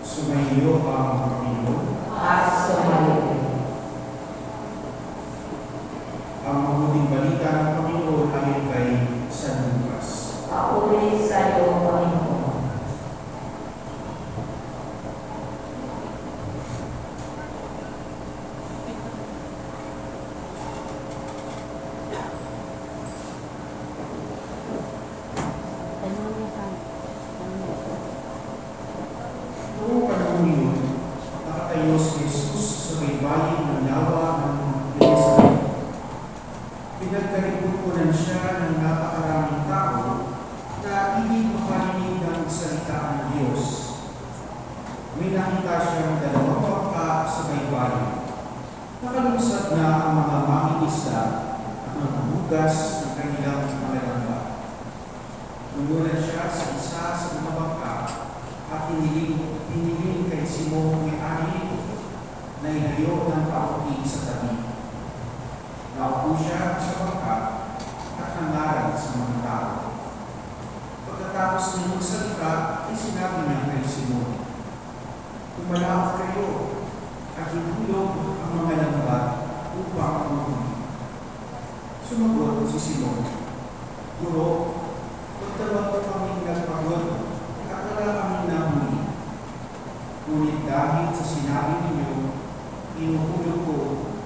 Sumayo ang Panginoon. At sumayo. Ang mabuting balita ng Panginoon ayon kay San Lucas. Papuri sa iyo, Panginoon. Noong panahon yun, nakatayo si Jesus sa may bayan ng lawa ng Jerusalem. Pinagkalipunan siya ng napakaraming tao na hindi makarinig ng salita ng Diyos. May nakita siyang dalawang bangka sa may bayan. Nakalusad na ang mga mangingisda at naghuhugas ng kanilang mga langga. Numulan siya sa isa sa mga bangka at hiniling kay Simon may-ari na ilayo ng pauti sa tabi. Naupo siya sa bangka at nangaral sa mga tao. Pagkatapos niya magsalita, ay sinabi niya kay Simon, "Tumalaot kayo at ihulog ang mga lambat upang tumahuli." Sumagot si Simon, "Guro, magdamag ko kami nagpagod at wala kami nahuli. Ngunit dahil sa sinabi ninyo, inuhulog ko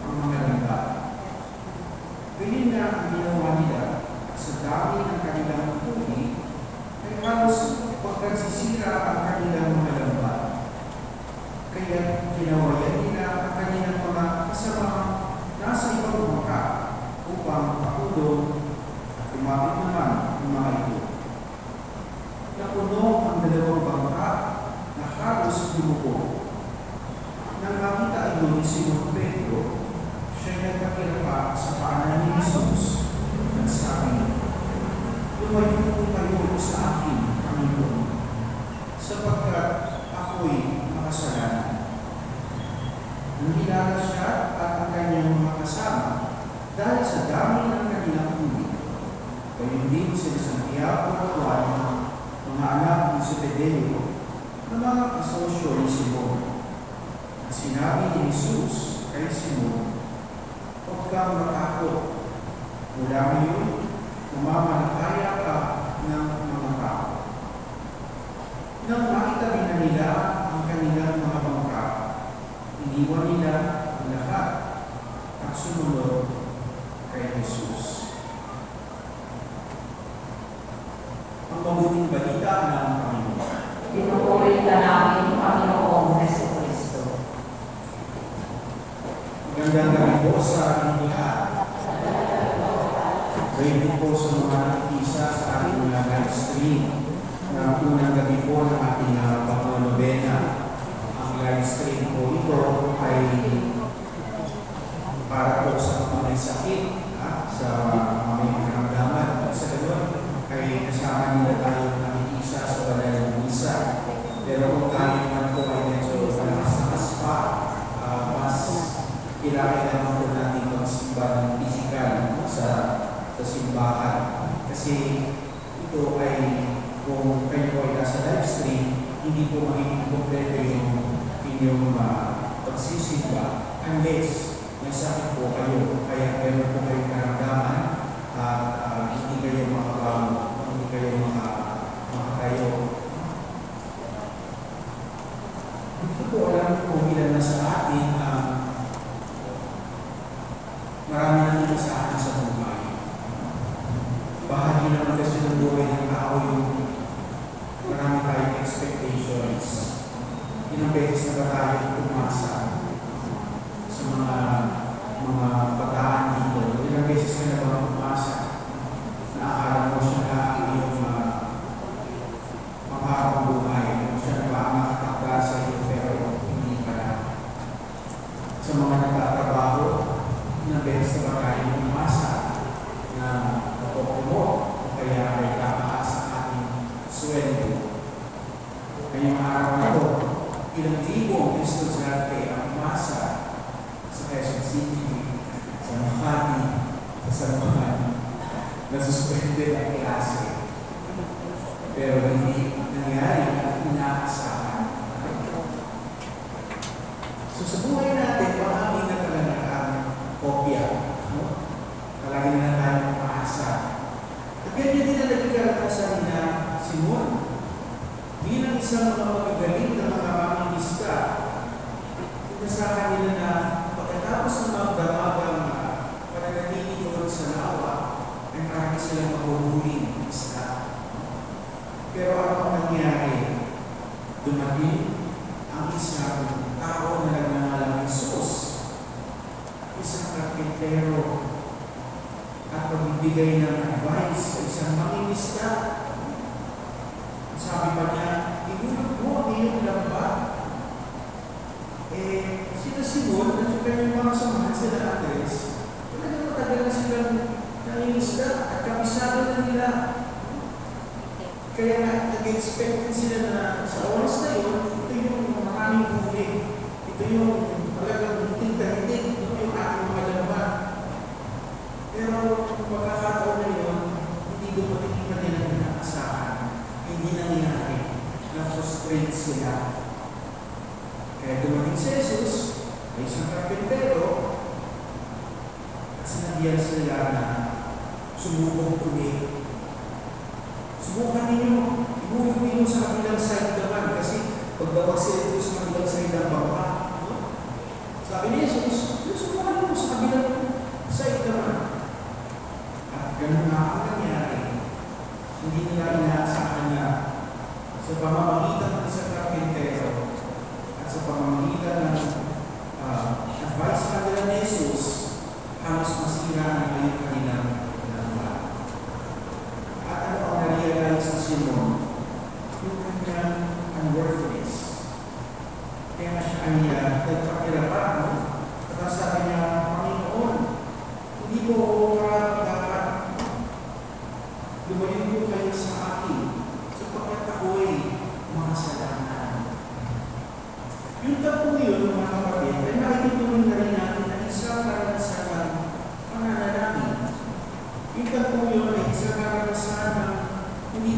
ang mga lambat." Ganyan na ang ginawa nila at sa dami ng kanilang huli ay halos nasira ang kanilang mga lambat. Kaya ginawayan nila ang kanilang mga kasamang nasa ibang bangka upang pakulong at lumapit naman ang mga ito. Napuno ang dalawang bangka na halos lumubog. Nang makita ito ni Simon Pedro, siya nagpakilapa sa paanan ni Jesus at sabi, "Lumayo po kayo sa akin, Panginoon, sapagkat ako'y makasalanan." Nangilala siya at ang kanyang mga kasama dahil sa dami ng kanilang huli. Gayon din sila Santiago at Juan, mga anak ni Zebedeo, na mga kasosyo ni Simon. At sinabi ni Jesus kay Simon, "Huwag kang matakot. Mula ngayon, mamamalakaya ka ng mga tao." Nang makita din na nila ang kanilang mga bangka, iniwan nila ang lahat at sumunod kay Jesus. Ang mabuting balita ng Panginoon. Pinupuri ka namin, Panginoong Jesucristo. Magandang gabi po sa ating lahat. Ready po sa mga nakikisa sa ating live stream na unang gabi po ng ating pangolobena. Ang live stream po ito ay para po sa mga may sakit, sa mga may karamdaman. Sa ganoon ay kasama nila tayo nakikisa sa banal ng misa. Pero kung tayo naman po ay medyo malakas pa, mas kailangan naman po natin magsimba ng physical sa simbahan. Kasi ito ay, kung kayo po ay nasa live stream, hindi po magiging kompleto yung inyong pagsisimba unless may sakit po kayo. Kaya meron po kayong karamdaman at hindi kayo makabango, hindi kayo makatayo. Hindi ko alam kung ilan na sa atin marami na nito sa atin sa buhay. Bahagi naman kasi ng buhay ng tao yung marami tayong expectations. Ilang beses na ba tayo umasa sa mga bataan dito? Ilang beses ka na ba umasa na akala mo siya na ang iyong makahabang buhay? Siya na ba ang nakatakda sa iyo pero hindi pala? Sa mga nagtatrabaho, ilang beses na ba tayo umasa na napopromote o kaya ay kataas sa ating sweldo? Ngayong araw na ito, ilang libong estudyante ang umasa sa Quezon City, sa Makati, sa San Juan, na suspended ang klase. Pero hindi nangyari at inaasahan. So sa buhay natin, marami na talaga ang kopya. Palagi na tayo umaasa. At ganyan din na nagkakaratasan na Simon. Bilang isang mga magagaling na mga mamimista, inasahan nila na pagkatapos ng magdamagang pananatili doon sa lawa, ay marami silang mahuhuling isda. Pero ano ang nangyari? Dumating ang isang tao na nagngangalang Jesus, isang karpintero, at pagbibigay ng advice sa isang mamimista. Sabi pa niya, "Ihulog mo ang iyong lambat." Sila Simon at yung kanyang mga samahan sila Andres, talagang matagal na silang nangingisda at kabisado na nila. Kaya nga, nag-expect din sila na sa oras na yun, ito yung maraming huli. Ito yung talagang hintig-hintig, ito yung ating mga lambat. Pero kung pagkakataon na yun, hindi dumating pa nila inaasahan. Hindi nangyari. Na-frustrate sila. Kaya dumating si Jesus, ay isang karpintero, at sinabihan sila na sumubok ulit. Subukan ninyo, ihulog ninyo sa kabilang side naman, kasi pagdawag sila ito sa kabilang side ng bangka. Sabi ni Jesus, subukan ninyo sa kabilang side naman. At ganun nga ang nangyari. Hindi nila inaasahan na sa pamamagitan unworthiness. Kaya nga siya ay nagpakirapan, no? At sabi niya, Panginoon, hindi po ako dapat lumayo po kayo sa akin sapagkat ako'y makasalanan. Yung tapo yun, mga kapatid, ay nakikituloy na rin natin na isang karanasan ng pananalangin. Yung tapo yun ay isang karanasan ng hindi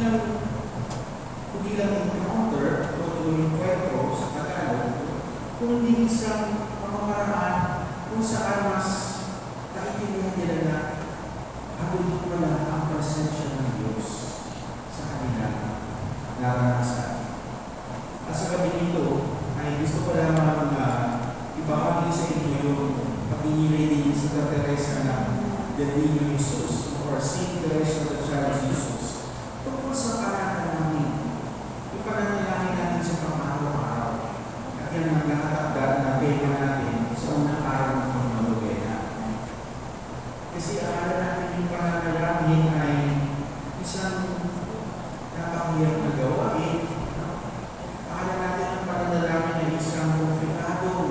lang encounter o yung kwento sa Tagalog, kundi isang pamamaraan kung saan mas nakikinig nila na habulin ko lang ang presensya ng Diyos sa kanila naranasan. At sa gabi nito, ay gusto ko lamang ibahagi sa inyo yung pag-inilay din sa Teresa ng The Niño Jesus or Saint Teresa of the Child Jesus tungkol sa pananalangin. Yung pananalangin natin sa pang-araw-araw at yan ang nakatakdad na tema natin sa unang araw ng pangmalugaya. Kasi akala natin yung pananalangin ay isang napakahirap na gawain. Akala natin ang pananalangin ay isang komplikadong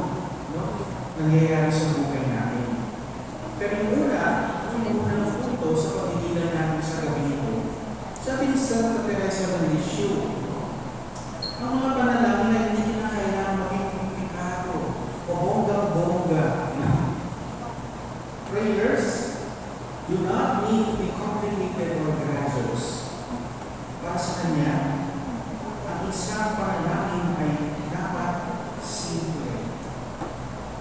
nangyayari sa buhay natin. Pero yung unang punto sa pagdidilan natin sa gabi nito, sabi ni Santa Teresa ng Lisieux, ang mga panalangin ay hindi kinakailangan maging komplikado o bonggang-bongga. Prayers do not need to be complicated or grandiose. Para sa Kanya, ang isang panalangin ay dapat simple.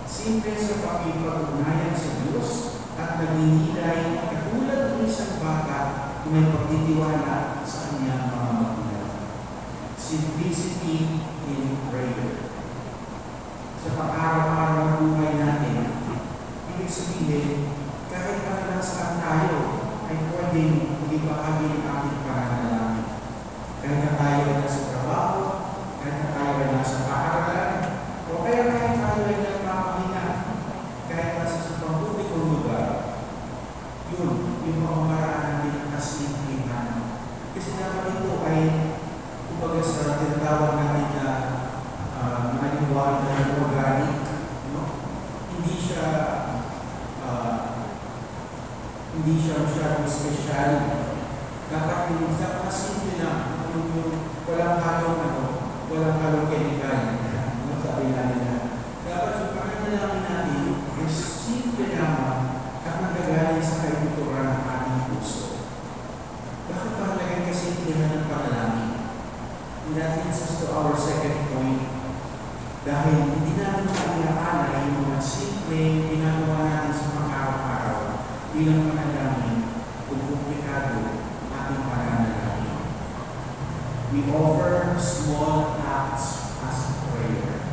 Simple sa pakipag-ugnayan sa Diyos at naninilay katulad ng isang bata na may pagtitiwala sa kanyang mga magulang. Simplicity in prayer. Sa pang-araw-araw na buhay natin, ibig sabihin, kahit pa lang saan tayo, ay pwedeng ibahagi ang ating pananalangin. Kahit na tayo ay nasa trabaho, kahit na tayo ay nasa paaralan, o kaya kahit tayo ay nagpapahinga, kahit nasa sa pampublikong lugar, yun, yung pamamaraan natin na simplihan. Kasi naman ito ay, kumbaga sa tinatawag natin na maniwala na organic, no? Hindi siya masyadong special. Dapat yung mas simple lang, yung walang halong chemical. Sabi natin dapat yung pananalangin natin ay simple lamang at nagagaling sa kaibuturan ng ating puso. Bakit mahalagang kasimplihan ng panalangin? And that leads us to our second point. Dahil hindi natin maiaalay yung mga simple ginagawa natin sa pang-araw-araw bilang panalangin kung komplikado ating pananalangin. We offer small acts as prayer.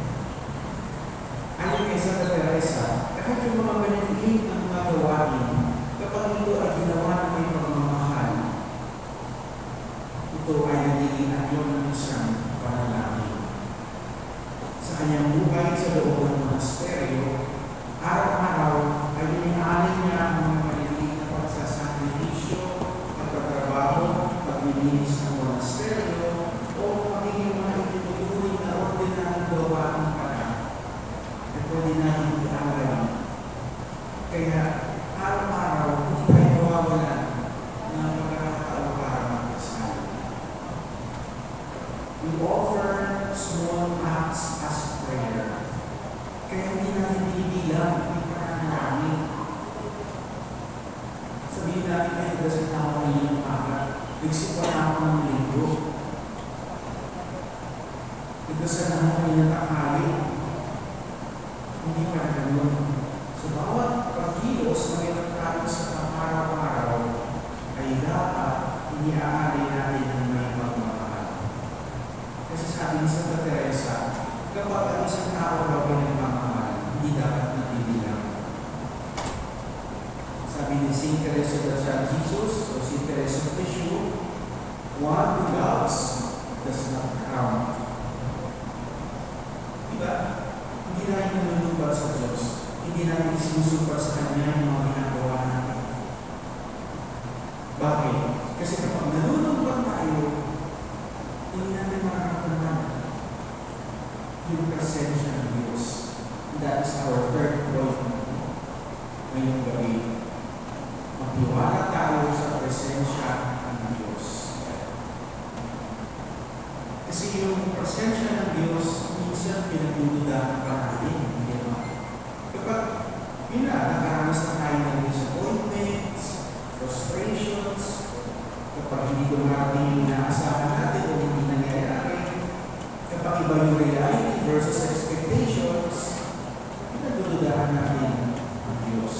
Ayon kay Santa Teresa, kahit yung mga maliliit na mga gawain, kapag ito ay ginawa ng may pagmamahal, ito ay nagiging anyo ng isang panalangin. Sa kanyang buhay sa loob ng monasteryo, araw-araw ay iniaalay niya ang mga maliliit na pagsasakripisyo, pagtatrabaho, paglilinis ng monasteryo, o magiging mga itinuturing na ordinaryong gawain para na pwede natin i-alay. Kaya araw-araw, hindi tayo mawawalan ng pagkakataon para magkasal. We offer small acts as prayer. Kaya hindi natin binibilang yung pananalangin. Sabihin natin, ay nagdasal na ako kanina ng umaga. Nagsimpa na ako ng linggo. Nagdasal na ako kanina ng tanghali. Hindi pa na ganun. So, bawat pagkilos na ginagawa sa pang-araw-araw ay dapat iniaalay natin ng may pagmamahal. Kasi sabi ni Santa Teresa, kapag ang isang tao raw ay nagmamahal, hindi dapat nabibilang. Sabi ni Saint Teresa of the Child Jesus o Saint Teresa of Lisieux, one who loves does not count. Diba? Hindi natin nanunumbat sa Diyos. Hindi natin sinusumbat sa Kanya yung mga ginagawa natin. Bakit? Kasi kapag nanunumbat tayo, hindi natin makakamdaman is our third point ngayong gabi. Magtiwala tayo sa presensya ng Diyos. Kasi yung presensya ng Diyos, minsan pinagdududahan pa natin. Hindi ba? Kapag yun na, nakaranas na tayo ng disappointments, frustrations, kapag hindi dumarating yung inaasahan natin o hindi nangyayari, kapag iba yung reality versus expectations, pinagdududahan natin ang Diyos.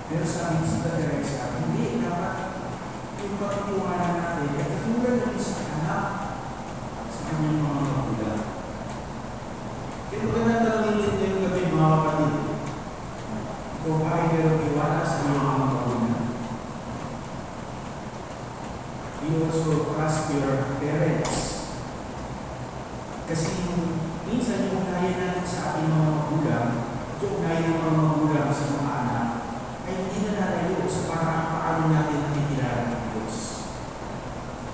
Pero sabi sa Teresa, hindi dapat yung pagtitiwala natin ay katulad ng isang anak sa kanyang mga magulang. Kaya magandang tanongin din yung gabi mga kapatid. Kung ay meron tiwala sa iyong mga magulang. You also trust your parents. Kasi minsan yung kaya natin sa ating mga magulang, yung kaya ng mga magulang sa mga anak, ay hindi na nalayo sa parang paano natin nakikilala ng Diyos.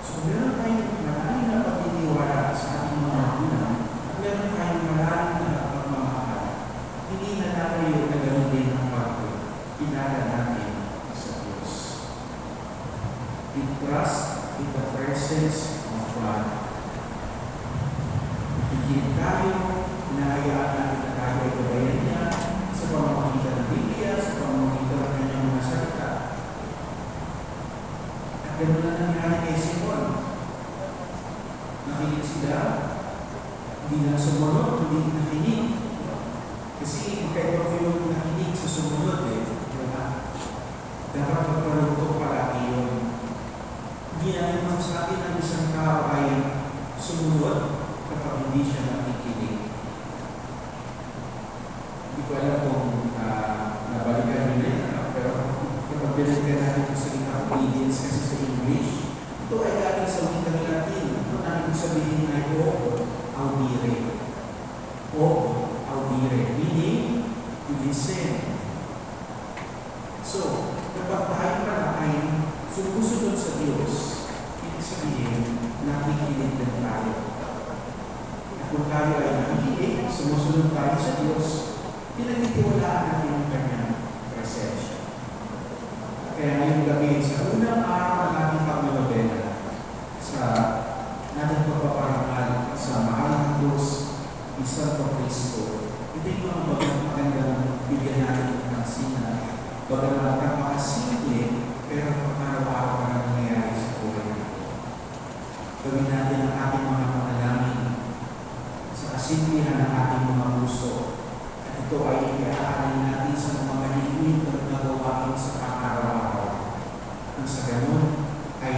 So, meron tayong malalim na pagtitiwala sa ating mga magulang at meron tayong malalim na pagmamahal. Hindi na nalayo na ganoon din ang pagkilala natin sa Diyos. We trust in the presence of God. Nakikita tayo, hinahayaan natin na tayo ay gabayan niya sa pamamagitan ng Biblia, sa pamamagitan ng kanyang mga salita. At ganoon na nangyari kay Simon. Nakinig sila, hindi lang sumunod, hindi nakinig. Kasi magkaiba ko yung nakinig sa sumunod diba? Dapat magpaluto palagi yun. Hindi natin masasabi ng isang tao ay sumunod kapag hindi siya nakikinig. Hindi ko alam kung nabalikan nyo na yun, pero kapag binalikan natin kung salita obedience kasi sa English, ito ay galing sa wikang Latin. Ito na ibig sabihin ay o audire. O audire. Meaning, to listen. So, kapag tayo pala ay sumusunod sa Diyos, ibig sabihin, nakikinig din tayo. At kung tayo ay nakikinig, sumusunod tayo sa Diyos, pinagtitiwalaan natin ang kanyang presensya. Kaya ngayong gabi, sa unang araw ng ating pagmamabela, sa nating pagpaparangal sa mahal ng Diyos, isang Kristo, ito yung mga magandang bigyan natin ng pansinan. Bagamat napakasimple, pero pagkaraw-araw na nangyayari sa buhay natin. Gawin natin ang ating mga panalangin sa kasimplihan ng ating mga puso. At ito ay iaalin natin sa mga maliliit at nagawain sa pang-araw-araw. Nang sa ganun ay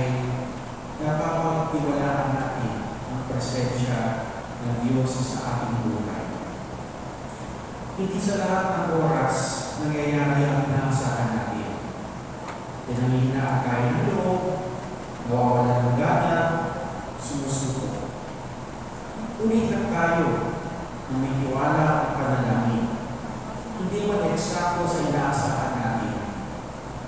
napapagtiwalaan natin ang presensya ng Diyos sa ating buhay. Hindi sa lahat ng oras nangyayari ang inaasahan natin. Pinangihina ang kaya ng loob, nawawala ng gana, sumusuko. Ulit lang tayo na may tiwala at panalangin. Hindi man eksakto sa inaasahan natin,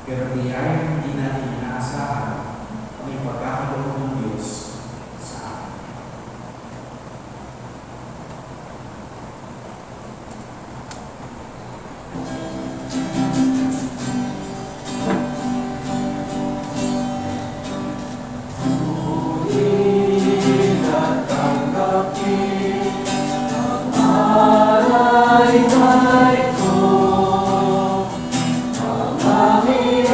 pero biyayang hindi natin inaasahan may pagkakaloon ng Diyos sa atin. Ay, ko, ang aming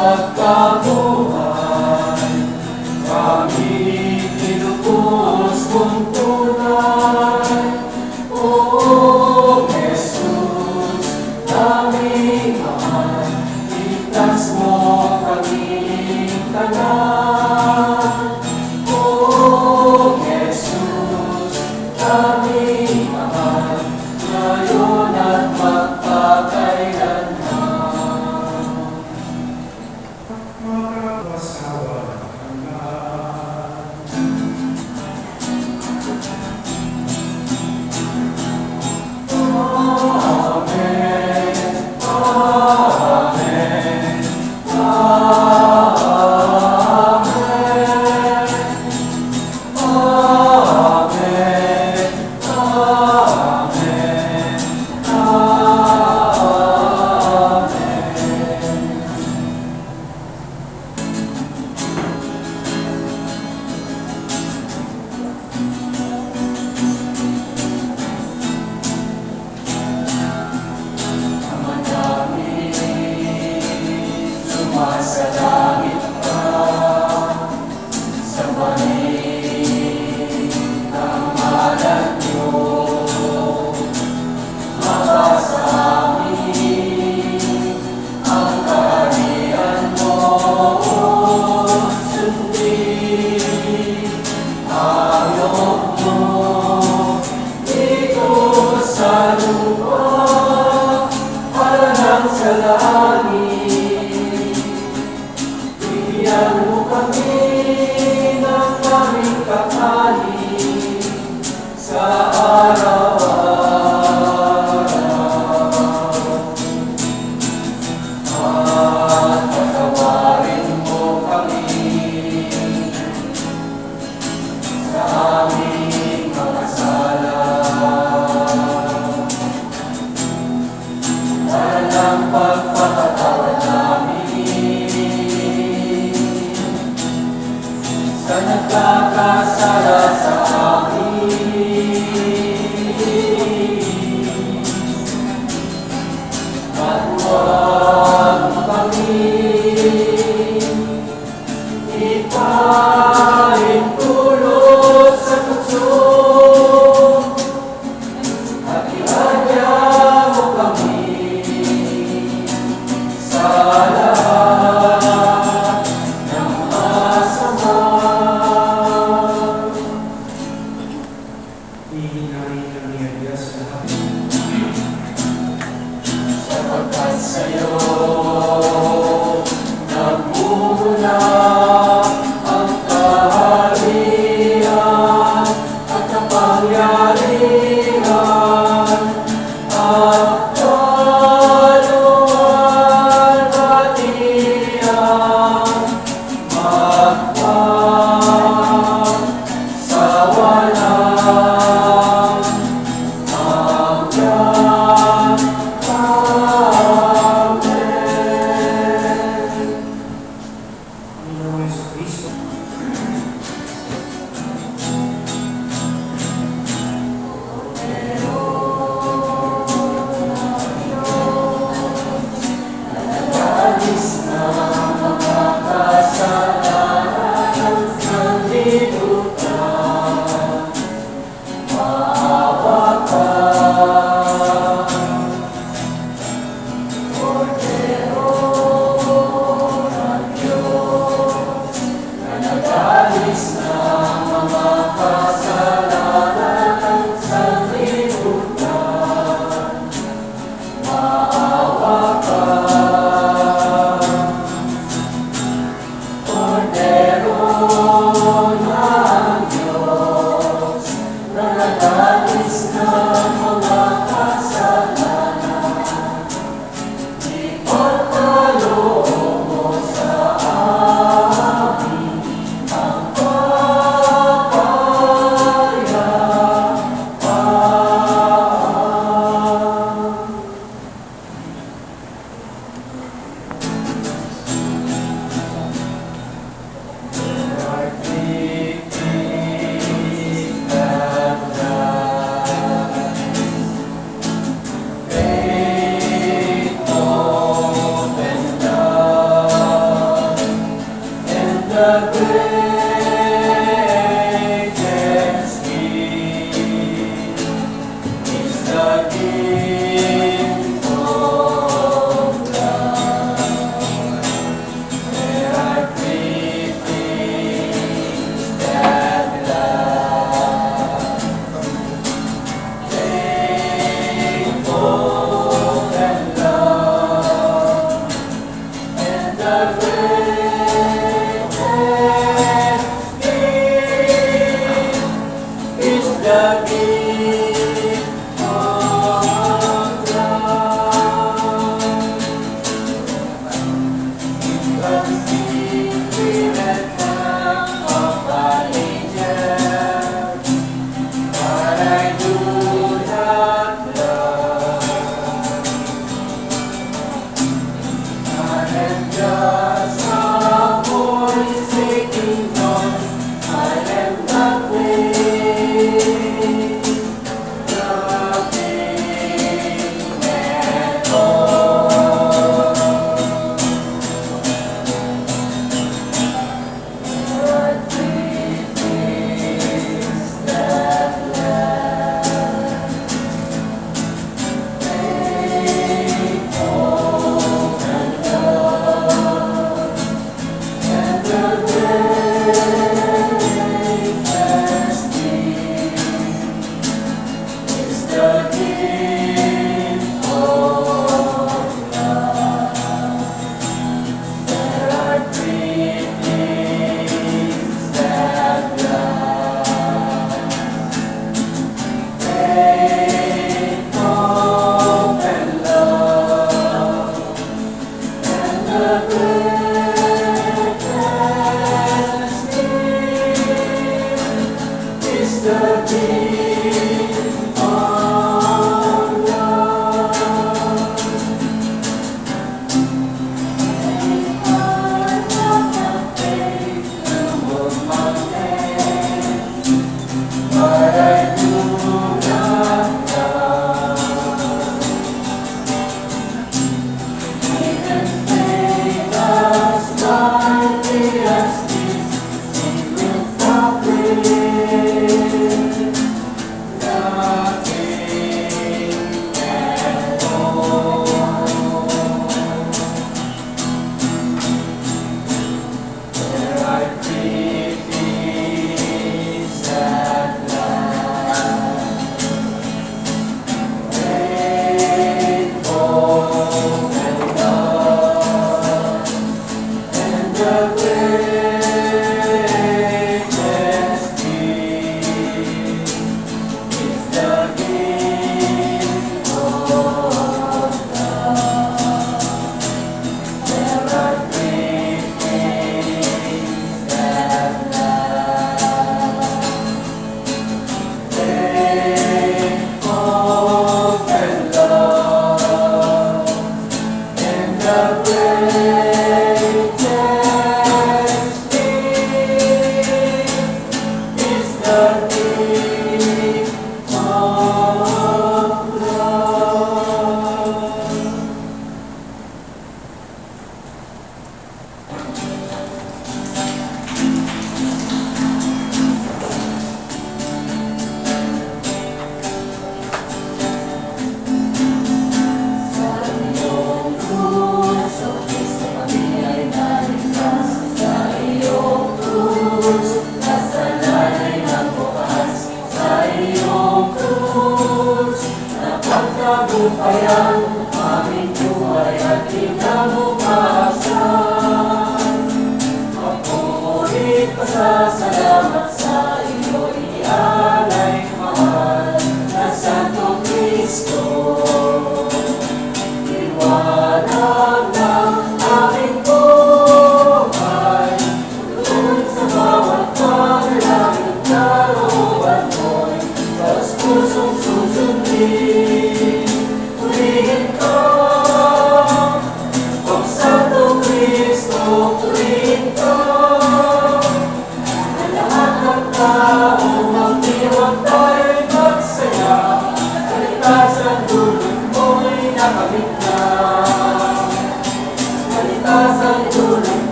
pagkabuhay, kami tinupos mong tunay. O Jesus, aming mahal, ligtas mo kaming tanan. O Jesus, aming mahal, ngayon at magpakailanman. Magkawasawa ang lahat. Amen, Amen,